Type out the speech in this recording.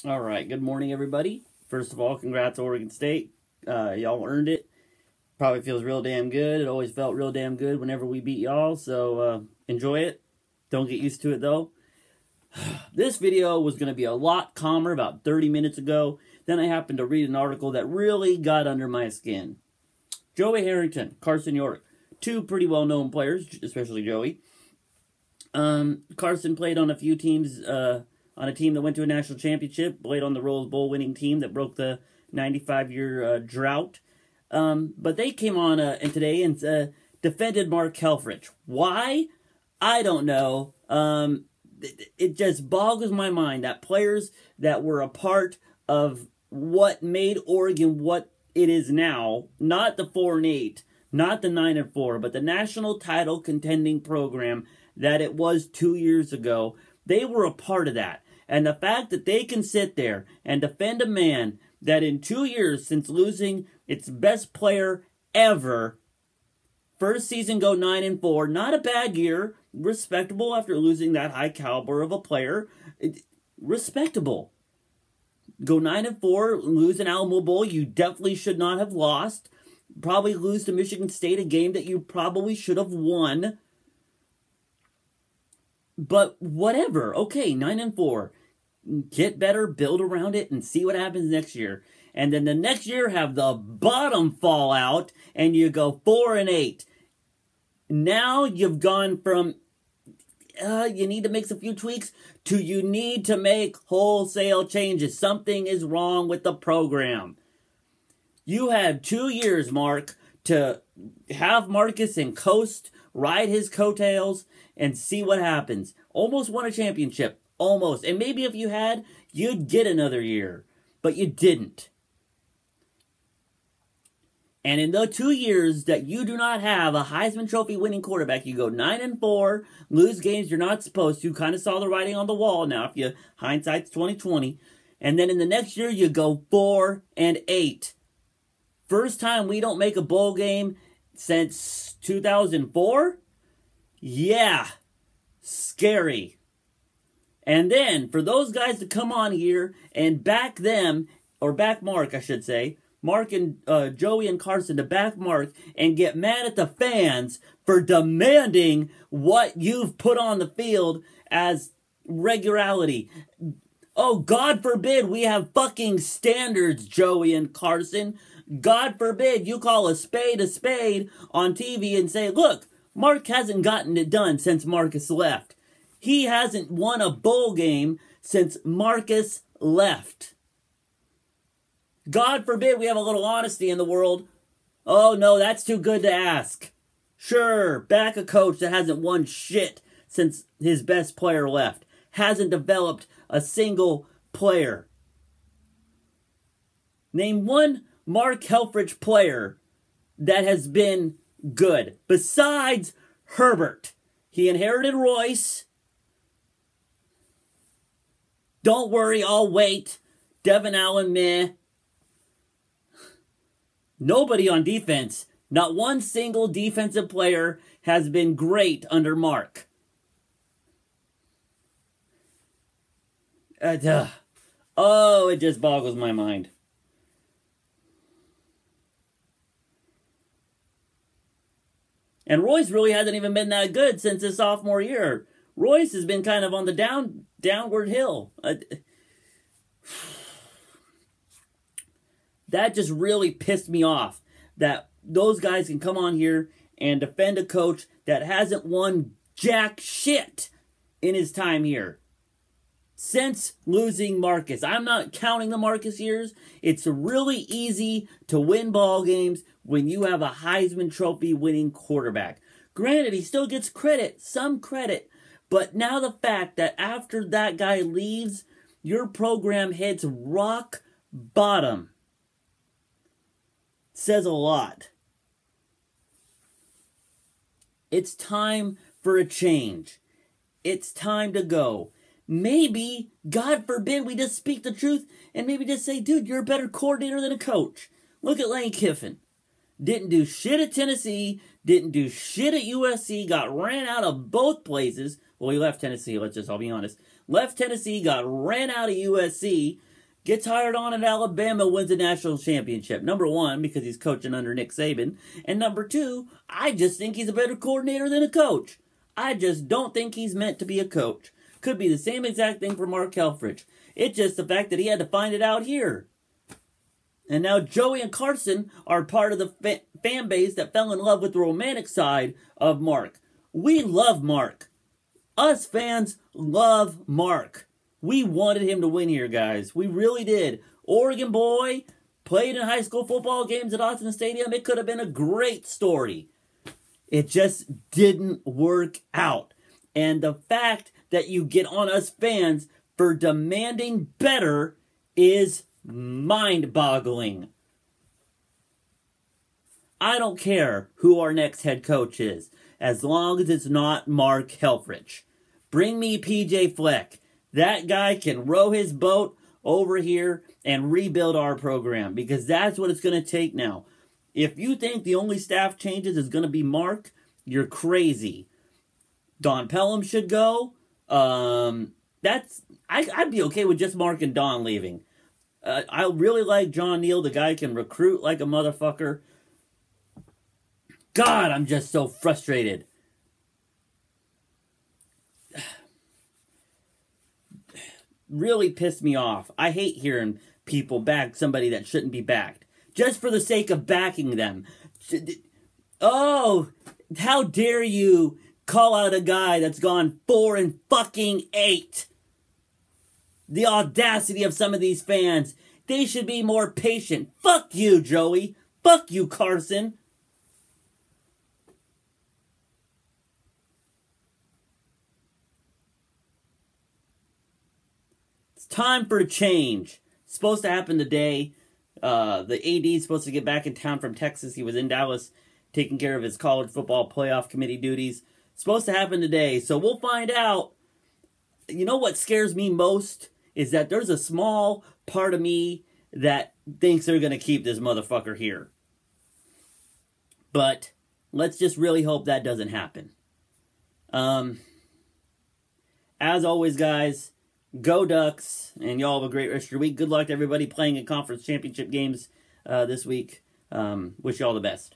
All right. Good morning, everybody. First of all, congrats, Oregon State. Y'all earned it. Probably feels real damn good. It always felt real damn good whenever we beat y'all. So enjoy it. Don't get used to it, though. This video was going to be a lot calmer about 30 minutes ago. Then I happened to read an article that really got under my skin. Joey Harrington, Carson York. Two pretty well-known players, especially Joey. Carson played on a few teams, on a team that went to a national championship, played on the Rose Bowl winning team that broke the 95-year drought. But they came on today and defended Mark Helfrich. Why? I don't know. It just boggles my mind that players that were a part of what made Oregon what it is now, not the 4-8, not the 9-4, but the national title contending program that it was 2 years ago, they were a part of that. And the fact that they can sit there and defend a man that in 2 years since losing its best player ever, first season go 9-4, not a bad year, respectable after losing that high caliber of a player, respectable. Go 9-4, lose an Alamo Bowl you definitely should not have lost. Probably lose to Michigan State, a game that you probably should have won. But whatever. Okay, 9-4. Get better, build around it, and see what happens next year. And then the next year have the bottom fall out, and you go 4-8. Now you've gone from you need to make a few tweaks to you need to make wholesale changes. Something is wrong with the program. You had 2 years, Mark, to have Marcus and coast, ride his coattails, and see what happens. Almost won a championship. Almost. And maybe if you had, you'd get another year. But you didn't. And in the 2 years that you do not have a Heisman Trophy winning quarterback, you go 9-4, lose games you're not supposed to. Kind of saw the writing on the wall now, if you hindsight's 2020. And then in the next year, you go 4-8. First time we don't make a bowl game since 2004? Yeah. Scary. And then, for those guys to come on here and back them, or back Mark, I should say, Mark and Joey and Carson to back Mark and get mad at the fans for demanding what you've put on the field as regularity. Oh, God forbid we have fucking standards, Joey and Carson. God forbid you call a spade on TV and say, look, Mark hasn't gotten it done since Marcus left. He hasn't won a bowl game since Marcus left. God forbid we have a little honesty in the world. Oh, no, that's too good to ask. Sure, back a coach that hasn't won shit since his best player left. Hasn't developed a single player. Name one Mark Helfrich player that has been good. Besides Herbert. He inherited Royce. Don't worry, I'll wait. Devin Allen, meh. Nobody on defense, not one single defensive player has been great under Mark. Oh, it just boggles my mind. And Royce really hasn't even been that good since his sophomore year. Royce has been kind of on the downward hill. That just really pissed me off. That those guys can come on here and defend a coach that hasn't won jack shit in his time here. Since losing Marcus. I'm not counting the Marcus years. It's really easy to win ball games when you have a Heisman Trophy winning quarterback. Granted, he still gets credit, some credit. But now the fact that after that guy leaves, your program hits rock bottom says a lot. It's time for a change. It's time to go. Maybe, God forbid, we just speak the truth and maybe just say, dude, you're a better coordinator than a coach. Look at Lane Kiffin. Didn't do shit at Tennessee, didn't do shit at USC, got ran out of both places. Well, he left Tennessee, let's just all be honest. Left Tennessee, got ran out of USC, gets hired on at Alabama, wins a national championship. Number one, because he's coaching under Nick Saban. And number two, I just think he's a better coordinator than a coach. I just don't think he's meant to be a coach. Could be the same exact thing for Mark Helfrich. It's just the fact that he had to find it out here. And now Joey and Carson are part of the fan base that fell in love with the romantic side of Mark. We love Mark. Us fans love Mark. We wanted him to win here, guys. We really did. Oregon boy, played in high school football games at Austin Stadium. It could have been a great story. It just didn't work out. And the fact that you get on us fans for demanding better is mind-boggling. I don't care who our next head coach is, as long as it's not Mark Helfrich. Bring me PJ Fleck. That guy can row his boat over here and rebuild our program, because that's what it's going to take now. If you think the only staff changes is going to be Mark, you're crazy. Don Pelham should go. I'd be okay with just Mark and Don leaving. I really like John Neal. The guy can recruit like a motherfucker. God, I'm just so frustrated. Really pissed me off. I hate hearing people back somebody that shouldn't be backed. Just for the sake of backing them. Oh, how dare you call out a guy that's gone 4-8. The audacity of some of these fans. They should be more patient. Fuck you, Joey. Fuck you, Carson. It's time for a change. It's supposed to happen today. The AD is supposed to get back in town from Texas. He was in Dallas taking care of his college football playoff committee duties. It's supposed to happen today, so we'll find out. You know what scares me most? Is that there's a small part of me that thinks they're going to keep this motherfucker here. But let's just really hope that doesn't happen. As always, guys, go Ducks, and y'all have a great rest of your week. Good luck to everybody playing in conference championship games this week. Wish you all the best.